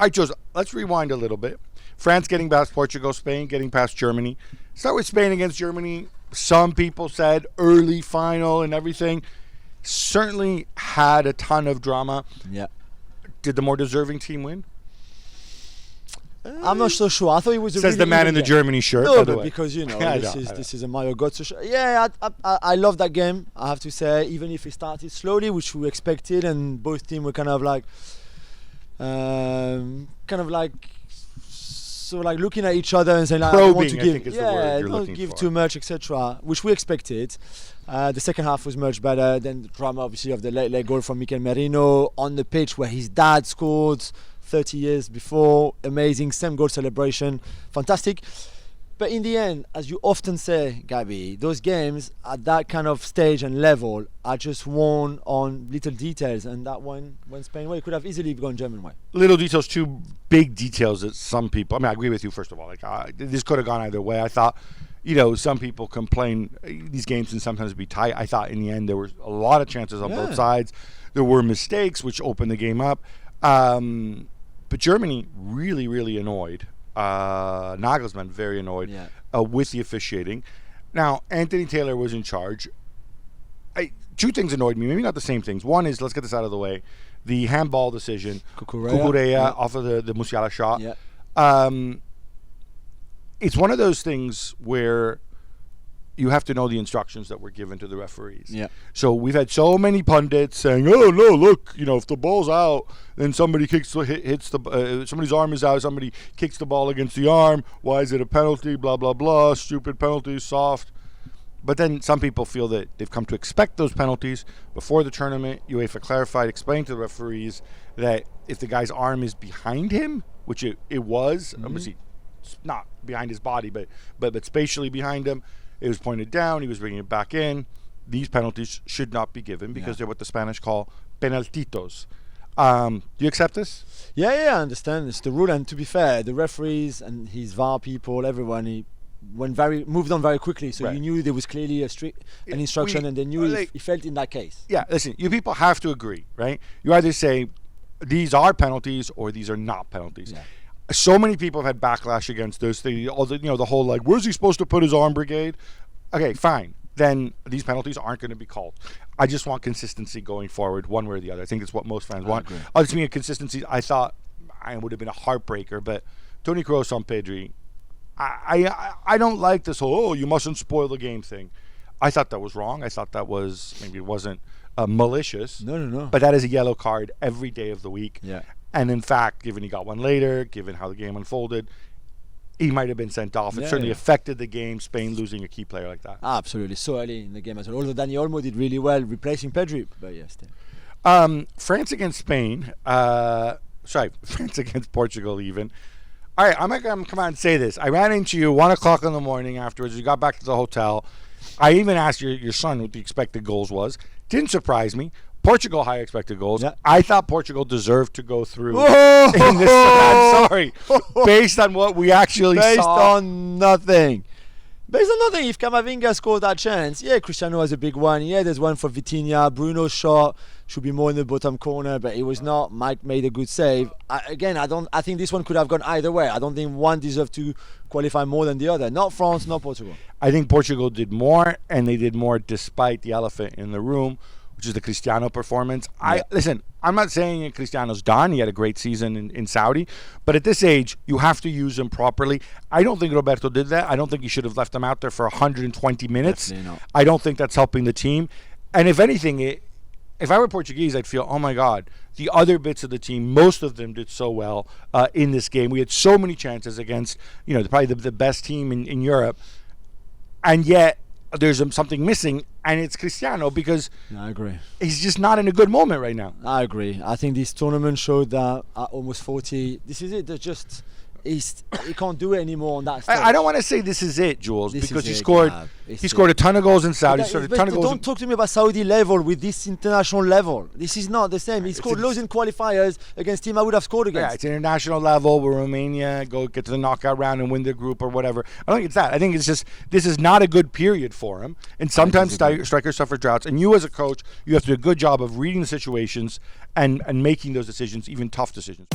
All right, Jules, let's rewind a little bit. France getting past Portugal, Spain getting past Germany. Start with Spain against Germany. Some people said early final and everything. Certainly had a ton of drama. Yeah. Did the more deserving team win? I'm not so sure. I thought it was a Says really the man in the game. Germany shirt. No, by the but way. because, you know, I this is a Mario Götze show. Yeah, I love that game, I have to say, even if it started slowly, which we expected, and both teams were kind of like looking at each other and saying, like, I don't want to Probing, I give, think is the word you're don't looking give for. too much, etc., which we expected. The second half was much better than the drama, obviously, of the late goal from Mikel Merino on the pitch where his dad scored 30 years before. Amazing, same goal celebration, fantastic. But in the end, as you often say, Gabby, those games at that kind of stage and level are just won on little details, and that one went Spain way. It could have easily gone German way. Little details, two big details that some people. I mean, I agree with you. First of all, this could have gone either way. I thought, some people complain these games can sometimes be tight. I thought in the end there were a lot of chances on both sides. There were mistakes which opened the game up. But Germany really, really annoyed. Nagelsmann very annoyed with the officiating. Now, Anthony Taylor was in charge. Two things annoyed me. Maybe not the same things. One is, let's get this out of the way, the handball decision. Cucurella off of the Musiala shot. Yeah. It's one of those things where you have to know the instructions that were given to the referees. Yeah. So we've had so many pundits saying, "Oh no, look, if the ball's out, then somebody hits somebody's arm is out, somebody kicks the ball against the arm. Why is it a penalty? Blah blah blah. Stupid penalty, soft." But then some people feel that they've come to expect those penalties. Before the tournament, UEFA clarified, explained to the referees that if the guy's arm is behind him, which it was, obviously not behind his body, but spatially behind him. It was pointed down. He was bringing it back in. These penalties should not be given because they're what the Spanish call penaltitos. Do you accept this? Yeah, I understand. It's the rule. And to be fair, the referees and his VAR people, everyone, he moved on very quickly. So you knew there was clearly an instruction, and they knew he felt in that case. Yeah, listen, you people have to agree, right? You either say these are penalties or these are not penalties. Yeah. So many people have had backlash against this. The whole where's he supposed to put his arm brigade? Okay, fine. Then these penalties aren't going to be called. I just want consistency going forward, one way or the other. I think it's what most fans want. To me, consistency. I thought I would have been a heartbreaker, but Toni Kroos on Pedri. I don't like this whole you mustn't spoil the game thing. I thought that was wrong. I thought that was maybe it wasn't malicious. No. But that is a yellow card every day of the week. Yeah. And in fact, given he got one later, given how the game unfolded, he might have been sent off. It certainly affected the game, Spain losing a key player like that. Absolutely. So early in the game as well. Although Dani Olmo did really well replacing Pedri. But yes. France against Spain. France against Portugal even. All right, I'm going to come out and say this. I ran into you 1 o'clock in the morning afterwards. You got back to the hotel. I even asked your son what the expected goals was. Didn't surprise me. Portugal high expected goals. Yeah. I thought Portugal deserved to go through in this. I'm sorry. Based on what we actually saw. Based on nothing. If Camavinga scored that chance, Cristiano has a big one. There's one for Vitinha. Bruno's shot should be more in the bottom corner, but it was not. Mike made a good save. I think this one could have gone either way. I don't think one deserved to qualify more than the other. Not France, not Portugal. I think Portugal did more, and they did more despite the elephant in the room, which is the Cristiano performance. Listen, I'm not saying Cristiano's done. He had a great season in Saudi. But at this age, you have to use him properly. I don't think Roberto did that. I don't think he should have left him out there for 120 minutes. Definitely not. I don't think that's helping the team. And if anything, if I were Portuguese, I'd feel, oh my God, the other bits of the team, most of them did so well in this game. We had so many chances against, probably the best team in Europe. And yet, there's something missing, and it's Cristiano because I agree. He's just not in a good moment right now. I agree. I think this tournament showed that at almost 40, this is it. There's just he can't do it anymore on that stage. I don't want to say this is it, Jules, because he scored a ton of goals in Saudi. Don't talk to me about Saudi level with this international level. This is not the same. He scored loads in qualifiers against team I would have scored against. Yeah, it's international get to the knockout round and win the group or whatever. I don't think it's that. I think it's just this is not a good period for him. And sometimes strikers suffer droughts. And you as a coach, you have to do a good job of reading the situations and making those decisions, even tough decisions.